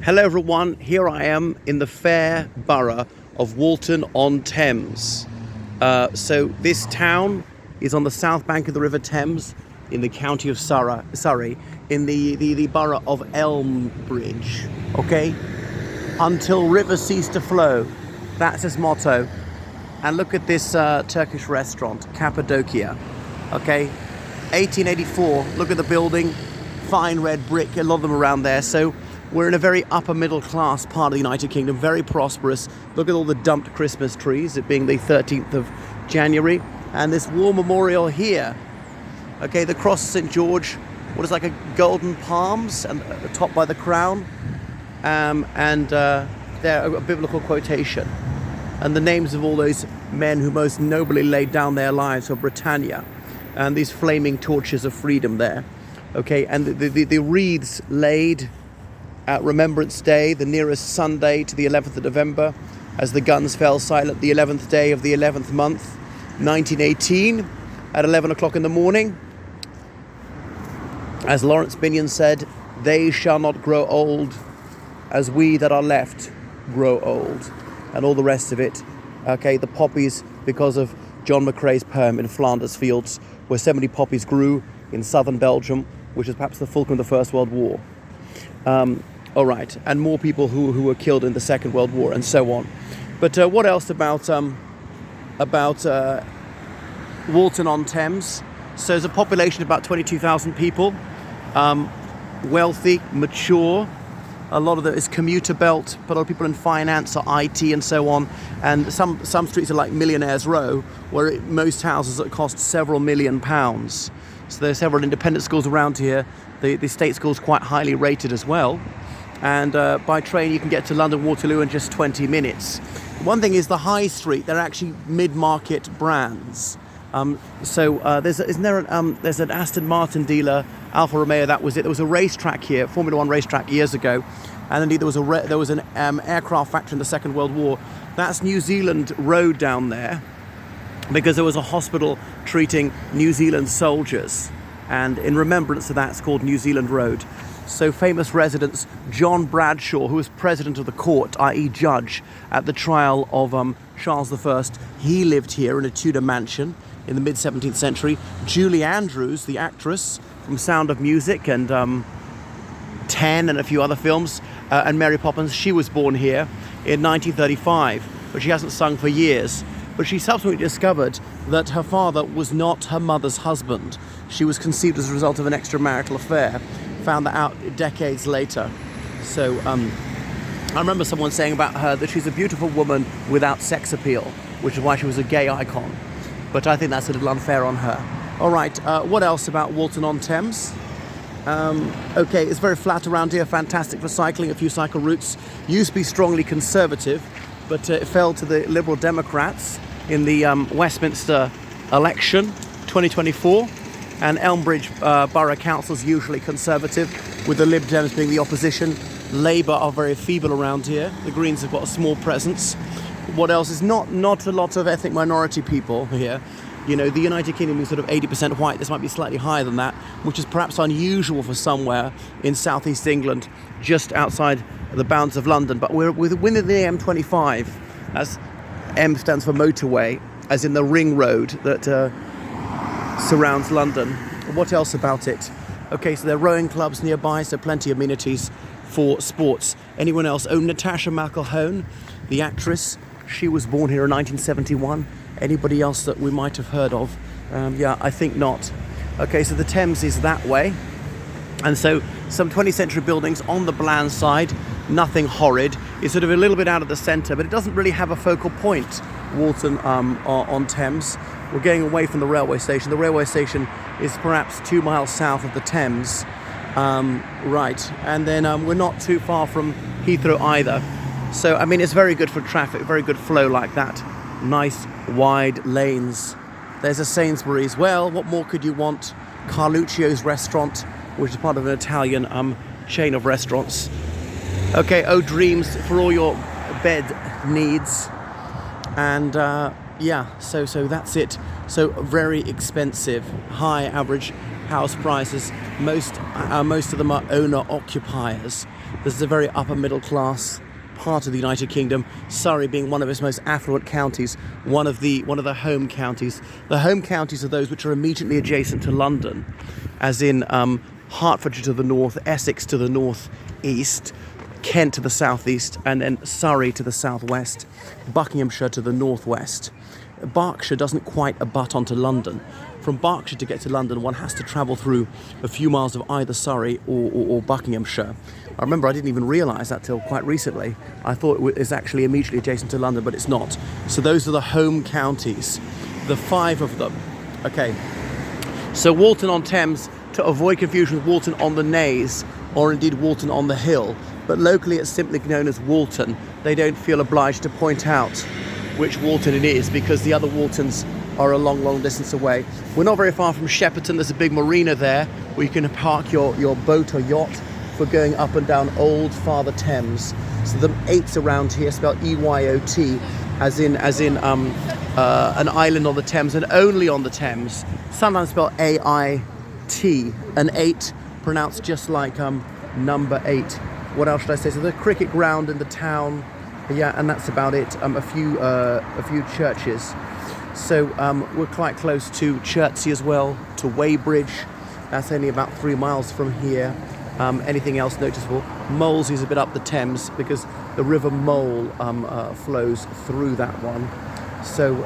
Hello everyone, here I am in the fair borough of Walton on Thames. So this town is on the south bank of the River Thames in the county of Surrey, in the borough of Elmbridge, okay? Until rivers cease to flow, that's his motto. And look at this Turkish restaurant, Cappadocia, okay? 1884, look at the building, fine red brick, a lot of them around there. So we're in a very upper middle class part of the United Kingdom, very prosperous. Look at all the dumped Christmas trees, it being the 13th of January. And this war memorial here, okay, the cross of St. George, what is like a golden palms and topped by the crown. They're a biblical quotation. And the names of all those men who most nobly laid down their lives for Britannia. And these flaming torches of freedom there. Okay, and the wreaths laid at Remembrance Day, the nearest Sunday to the 11th of November, as the guns fell silent the 11th day of the 11th month, 1918, at 11 o'clock in the morning. As Lawrence Binion said, "They shall not grow old as we that are left grow old," and all the rest of it. Okay, the poppies, because of John McCrae's poem In Flanders Fields, where so many poppies grew in southern Belgium, which is perhaps the fulcrum of the First World War. All right, and more people who were killed in the Second World War, and so on. But what else about Walton on Thames? So there's a population of about 22,000 people, wealthy, mature. A lot of it is commuter belt, but a lot of people in finance or IT and so on. And some streets are like Millionaires Row, where most houses that cost several £1 million. So there's several independent schools around here. The state school's quite highly rated as well. And by train you can get to London Waterloo in just 20 minutes. One thing is the high street, they're actually mid-market brands. There's an Aston Martin dealer, Alfa Romeo, that was it. There was a racetrack here, Formula One racetrack years ago, and indeed there was an aircraft factory in the Second World War. That's New Zealand Road down there, because there was a hospital treating New Zealand soldiers, and in remembrance of that, it's called New Zealand Road. So famous residents, John Bradshaw, who was president of the court, i.e. judge, at the trial of Charles I, he lived here in a Tudor mansion in the mid-17th century. Julie Andrews, the actress from Sound of Music and 10 and a few other films, and Mary Poppins, she was born here in 1935, but she hasn't sung for years. But she subsequently discovered that her father was not her mother's husband. She was conceived as a result of an extramarital affair. Found that out decades later. So I remember someone saying about her that she's a beautiful woman without sex appeal, which is why she was a gay icon. But I think that's a little unfair on her. All right, what else about Walton on Thames? Okay, it's very flat around here, fantastic for cycling, a few cycle routes. Used to be strongly conservative, but it fell to the Liberal Democrats in the Westminster election 2024. And Elmbridge Borough Council is usually conservative, with the Lib Dems being the opposition. Labour are very feeble around here. The Greens have got a small presence. What else is not a lot of ethnic minority people here. You know, the United Kingdom is sort of 80% white. This might be slightly higher than that, which is perhaps unusual for somewhere in southeast England, just outside the bounds of London. But we're within the M25, as M stands for motorway, as in the ring road that surrounds London. What else about it? Okay, so there are rowing clubs nearby, so plenty of amenities for sports. Anyone else? Oh, Natasha McElhone, the actress. She was born here in 1971. Anybody else that we might have heard of? Yeah, I think not. Okay, so the Thames is that way. And so some 20th century buildings on the bland side, nothing horrid. It's sort of a little bit out of the centre, but it doesn't really have a focal point, Walton on Thames. We're going away from the railway station. The railway station is perhaps 2 miles south of the Thames. Right, and then we're not too far from Heathrow either. So, I mean, it's very good for traffic, very good flow like that. Nice, wide lanes. There's a Sainsbury's. Well, what more could you want? Carluccio's restaurant, which is part of an Italian chain of restaurants. Okay, Oh Dreams for all your bed needs. And yeah, so that's it. So very expensive, high average house prices. Most of them are owner-occupiers. This is a very upper middle class part of the United Kingdom. Surrey being one of its most affluent counties, one of the home counties. The home counties are those which are immediately adjacent to London, as in Hertfordshire to the north, Essex to the north-east, Kent to the southeast, and then Surrey to the southwest, Buckinghamshire to the northwest. Berkshire doesn't quite abut onto London. From Berkshire to get to London, one has to travel through a few miles of either Surrey or Buckinghamshire. I remember I didn't even realise that till quite recently. I thought it was actually immediately adjacent to London, but it's not. So those are the home counties, the 5 of them. Okay, so Walton on Thames, to avoid confusion with Walton on the Naze, or indeed Walton on the Hill, but locally it's simply known as Walton. They don't feel obliged to point out which Walton it is, because the other Waltons are a long distance away. We're not very far from Shepperton. There's a big marina there where you can park your boat or yacht for going up and down Old Father Thames. So the 8's around here, spelled EYOT, as in an island on the Thames, and only on the Thames. Sometimes spelled AIT, an 8 pronounced just like number 8. What else should I say? So the cricket ground in the town, yeah, and that's about it. A few churches. So we're quite close to Chertsey as well, to Weybridge. That's only about 3 miles from here. Anything else noticeable? Molesey is a bit up the Thames because the River Mole flows through that one. So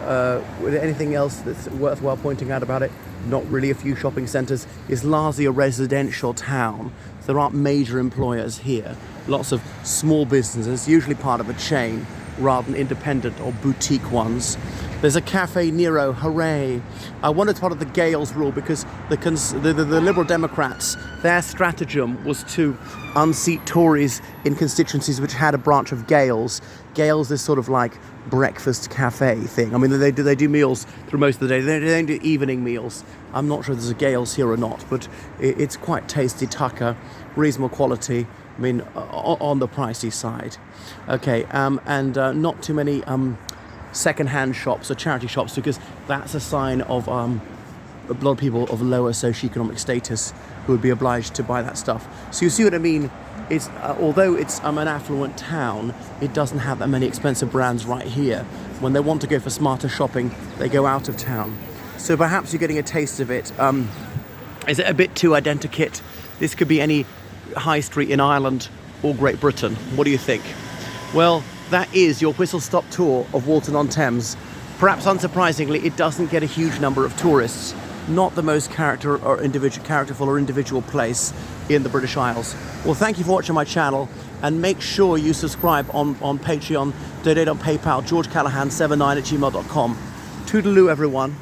anything else that's worthwhile pointing out about it? Not really. A few shopping centres. It's largely a residential town. So there aren't major employers here. Lots of small businesses, usually part of a chain rather than independent or boutique ones. There's a Cafe Nero, hooray. I wonder it's part of the Gales rule, because the Liberal Democrats, their stratagem was to unseat Tories in constituencies which had a branch of Gales. Gales is sort of like breakfast cafe thing. I mean, they do meals through most of the day. They don't do evening meals. I'm not sure there's a Gales here or not, but it's quite tasty tucker, reasonable quality. I mean, on the pricey side. Okay, and not too many second-hand shops or charity shops, because that's a sign of a lot of people of lower socioeconomic status who would be obliged to buy that stuff. So you see what I mean? It's although it's an affluent town, it doesn't have that many expensive brands right here. When they want to go for smarter shopping, they go out of town. So perhaps you're getting a taste of it. Is it a bit too identikit? This could be any high street in Ireland or Great Britain. What do you think? Well, that is your whistle-stop tour of Walton on Thames. Perhaps unsurprisingly, it doesn't get a huge number of tourists. Not the most characterful or individual place in the British Isles. Well, thank you for watching my channel, and make sure you subscribe on Patreon, donate on PayPal, georgecallahan79@gmail.com. Toodaloo, everyone.